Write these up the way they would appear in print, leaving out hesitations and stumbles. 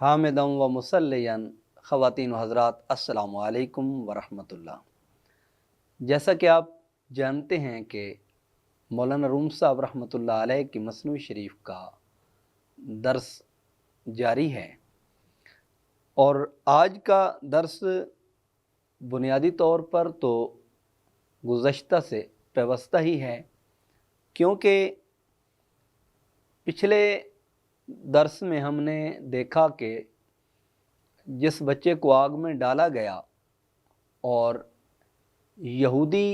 हामिदम व मुसल्लियन ख़वातीन व हज़रात अस्सलामु अलैकुम व रहमतुल्लाह। जैसा कि आप जानते हैं कि मौलाना रूम साहब रहमतुल्लाह अलैह की मसनवी शरीफ का दर्स जारी है और आज का दर्स बुनियादी तौर पर तो गुज़श्ता से पेवस्ता ही है, क्योंकि पिछले दर्स में हमने देखा कि जिस बच्चे को आग में डाला गया और यहूदी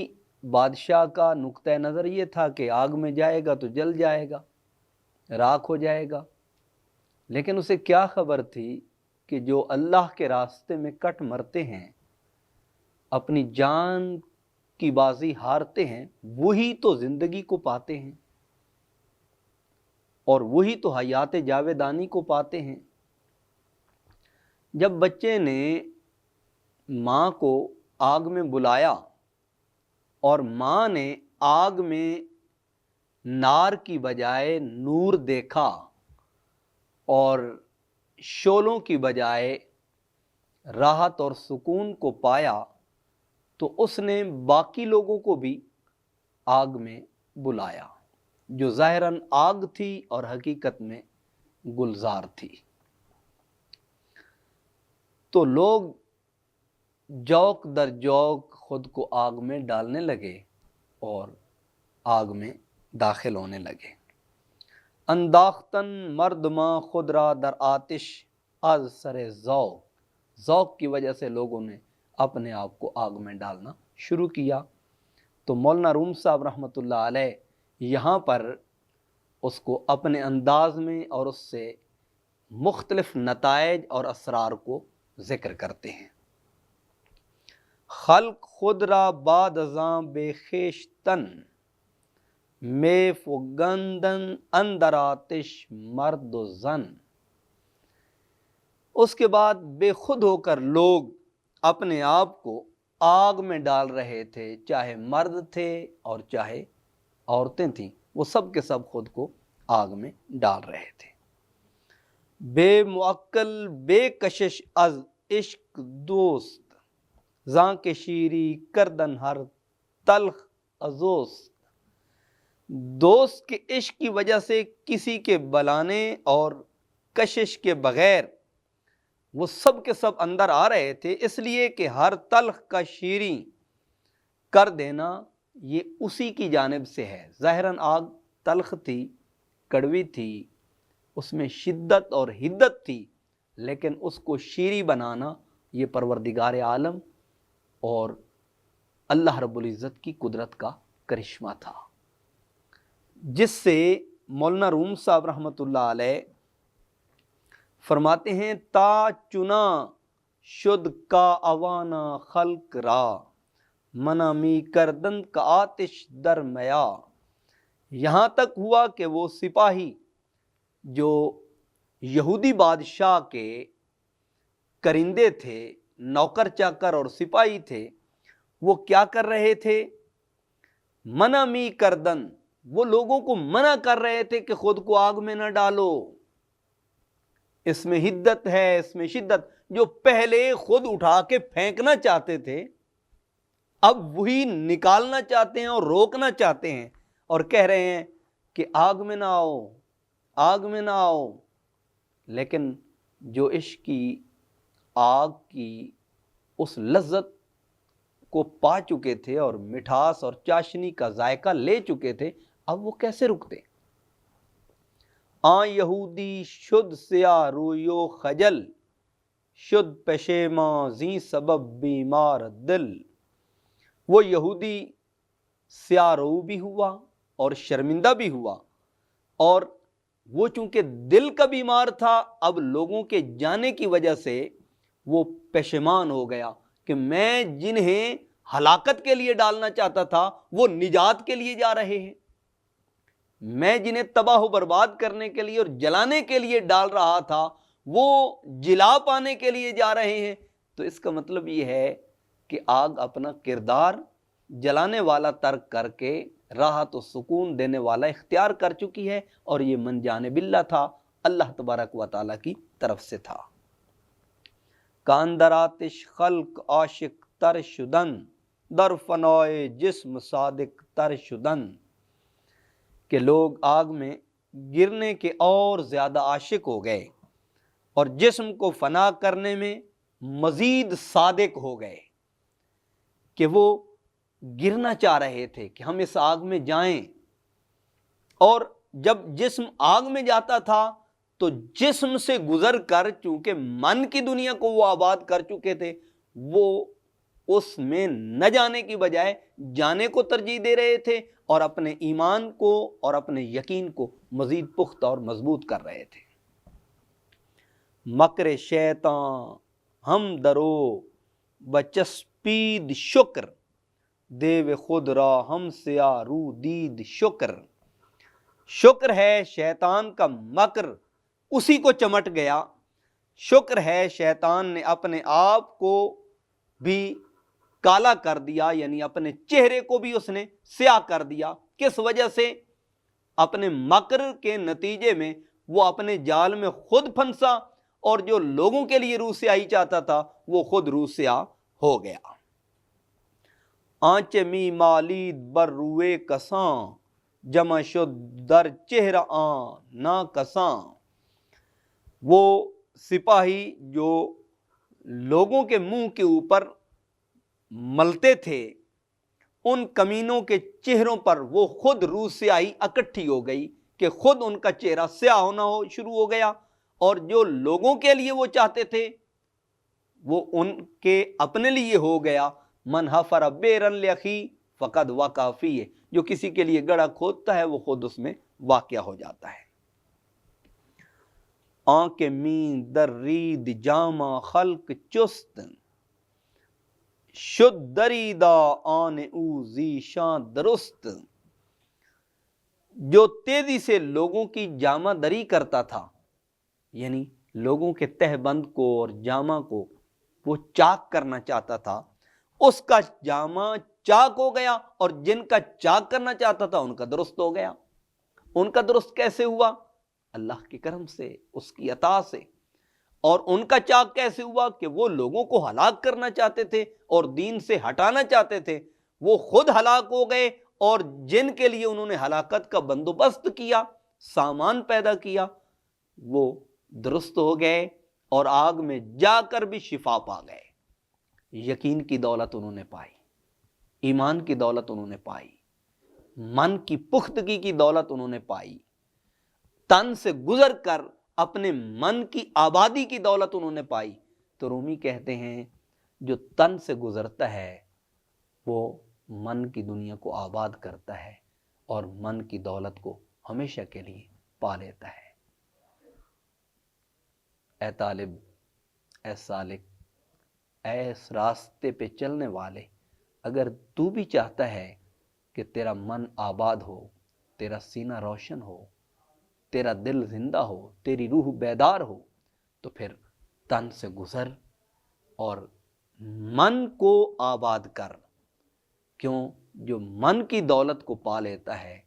बादशाह का नुक्ता नज़र ये था कि आग में जाएगा तो जल जाएगा, राख हो जाएगा, लेकिन उसे क्या खबर थी कि जो अल्लाह के रास्ते में कट मरते हैं, अपनी जान की बाजी हारते हैं, वही तो ज़िंदगी को पाते हैं और वही तो हयात जावेदानी को पाते हैं। जब बच्चे ने माँ को आग में बुलाया और माँ ने आग में नार की बजाय नूर देखा और शोलों की बजाय राहत और सुकून को पाया, तो उसने बाकी लोगों को भी आग में बुलाया, जो ज़ाहिरन आग थी और हकीकत में गुलजार थी। तो लोग जौक दर जौक खुद को आग में डालने लगे और आग में दाखिल होने लगे। अंदाख्तन मर्दमा खुदरा दर आतिश आज सरे ज़ौक की वजह से लोगों ने अपने आप को आग में डालना शुरू किया। तो मौलाना रूम साहब रहमतुल्लाह अलैह यहाँ पर उसको अपने अंदाज में और उससे मुख्तलिफ नताइज और असरार को ज़िक्र करते हैं। खल्क खुदरा बादज़ां बेखेशतन में फुगंदन अंदर आतिश मर्द ज़न। उसके बाद बेखुद होकर लोग अपने आप को आग में डाल रहे थे, चाहे मर्द थे और चाहे औरतें थीं, वो सब के सब खुद को आग में डाल रहे थे। बेमुअक्कल बेकशिश अज इश्क दोस्त जां के शीरी करदन हर तल्ख अजोस्त। दोस्त के इश्क की वजह से किसी के बलाने और कशिश के बगैर वो सब के सब अंदर आ रहे थे, इसलिए कि हर तल्ख का शीरी कर देना ये उसी की जानिब से है। ज़ाहिरन आग तल्ख थी, कड़वी थी, उसमें शिद्दत और हिद्दत थी, लेकिन उसको शीरी बनाना ये परवरदिगार आलम और अल्लाह रब्बुल इज़्ज़त की कुदरत का करिश्मा था, जिससे मौलाना रूम साहब रहमतुल्लाह अलैह फरमाते हैं ता चुना शुद्ध का अवाना खल्क रा मनामी करदन का आतिश दरमया। यहाँ तक हुआ कि वो सिपाही जो यहूदी बादशाह के करिंदे थे, नौकर चाकर और सिपाही थे, वो क्या कर रहे थे? मनामी करदन, वो लोगों को मना कर रहे थे कि खुद को आग में न डालो, इसमें हिद्दत है, इसमें शिद्दत। जो पहले खुद उठा के फेंकना चाहते थे, अब वही निकालना चाहते हैं और रोकना चाहते हैं और कह रहे हैं कि आग में ना आओ, आग में ना आओ। लेकिन जो इश्क की आग की उस लज्जत को पा चुके थे और मिठास और चाशनी का जायका ले चुके थे, अब वो कैसे रुकते? आ यहूदी शुद्ध सिया रोयो खजल शुद्ध पेशेमा जी सबब बीमार दिल। वो यहूदी स्यारो भी हुआ और शर्मिंदा भी हुआ, और वो चूंकि दिल का बीमार था, अब लोगों के जाने की वजह से वो पेशेमान हो गया कि मैं जिन्हें हलाकत के लिए डालना चाहता था वो निजात के लिए जा रहे हैं, मैं जिन्हें तबाह बर्बाद करने के लिए और जलाने के लिए डाल रहा था वो जिला पाने के लिए जा रहे हैं। तो इसका मतलब ये है कि आग अपना किरदार जलाने वाला तर्क करके राहत और सुकून देने वाला इख्तियार कर चुकी है, और ये मन जाने बिल्ला था, अल्लाह तबारक व तआला की तरफ से था। کاندر آتش خلق عاشق تر شدن، در فنائے جسم صادق تر شدن، کہ لوگ آگ میں گرنے کے اور زیادہ عاشق ہو گئے اور جسم کو فنا کرنے میں مزید صادق ہو گئے، کہ وہ گرنا چاہ رہے تھے کہ ہم اس آگ میں جائیں، اور جب جسم آگ میں جاتا تھا تو جسم سے گزر کر، چونکہ من کی دنیا کو وہ آباد کر چکے تھے، وہ اس میں نہ جانے کی بجائے جانے کو ترجیح دے رہے تھے اور اپنے ایمان کو اور اپنے یقین کو مزید پختہ اور مضبوط کر رہے تھے۔ مکر شیطان ہم درو بچسپید شکر، دیو خود را ہم سیا رو دید شکر، شکر ہے شیطان کا مکر اسی کو چمٹ گیا، شکر ہے شیطان نے اپنے آپ کو بھی کالا کر دیا، یعنی اپنے چہرے کو بھی اس نے سیاہ کر دیا۔ کس وجہ سے؟ اپنے مکر کے نتیجے میں وہ اپنے جال میں خود پھنسا، اور جو لوگوں کے لیے روح سیاہی چاہتا تھا وہ خود روح سیاہ ہو گیا۔ آنچ می مالید بر روئے کساں، جمع شد در چہرہ آن نا کساں، وہ سپاہی جو لوگوں کے منہ کے اوپر ملتے تھے، ان کمینوں کے چہروں پر وہ خود روح سیاہی اکٹھی ہو گئی کہ خود ان کا چہرہ سیاہ ہونا شروع ہو گیا، اور جو لوگوں کے لیے وہ چاہتے تھے وہ ان کے اپنے لیے ہو گیا۔ من حفر بیرن لأخی فقد وقع فیہ، جو کسی کے لیے گڑھا کھودتا ہے وہ خود اس میں واقع ہو جاتا ہے۔ آنکھ مین در رید جامہ خلق چست، شد دریدہ آن او زیشان درست، جو تیزی سے لوگوں کی جامہ دری کرتا تھا، یعنی لوگوں کے تہ بند کو اور جامہ کو وہ چاک کرنا چاہتا تھا، اس کا جامہ چاک ہو گیا، اور جن کا چاک کرنا چاہتا تھا ان کا درست ہو گیا۔ ان کا درست کیسے ہوا؟ اللہ کے کرم سے، اس کی عطا سے۔ اور ان کا چاک کیسے ہوا؟ کہ وہ لوگوں کو ہلاک کرنا چاہتے تھے اور دین سے ہٹانا چاہتے تھے، وہ خود ہلاک ہو گئے، اور جن کے لیے انہوں نے ہلاکت کا بندوبست کیا، سامان پیدا کیا، وہ درست ہو گئے اور آگ میں جا کر بھی شفا پا گئے۔ یقین کی دولت انہوں نے پائی، ایمان کی دولت انہوں نے پائی، من کی پختگی کی دولت انہوں نے پائی، تن سے گزر کر اپنے من کی آبادی کی دولت انہوں نے پائی۔ تو رومی کہتے ہیں جو تن سے گزرتا ہے وہ من کی دنیا کو آباد کرتا ہے اور من کی دولت کو ہمیشہ کے لیے پا لیتا ہے۔ اے طالب، اے سالک، اے اس راستے پہ چلنے والے، اگر تو بھی چاہتا ہے کہ تیرا من آباد ہو، تیرا سینہ روشن ہو، تیرا دل زندہ ہو، تیری روح بیدار ہو، تو پھر تن سے گزر اور من کو آباد کر۔ کیوں؟ جو من کی دولت کو پا لیتا ہے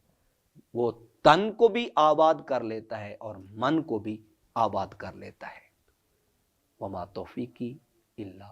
وہ تن کو بھی آباد کر لیتا ہے اور من کو بھی آباد کر لیتا ہے۔ وما توفیقی الا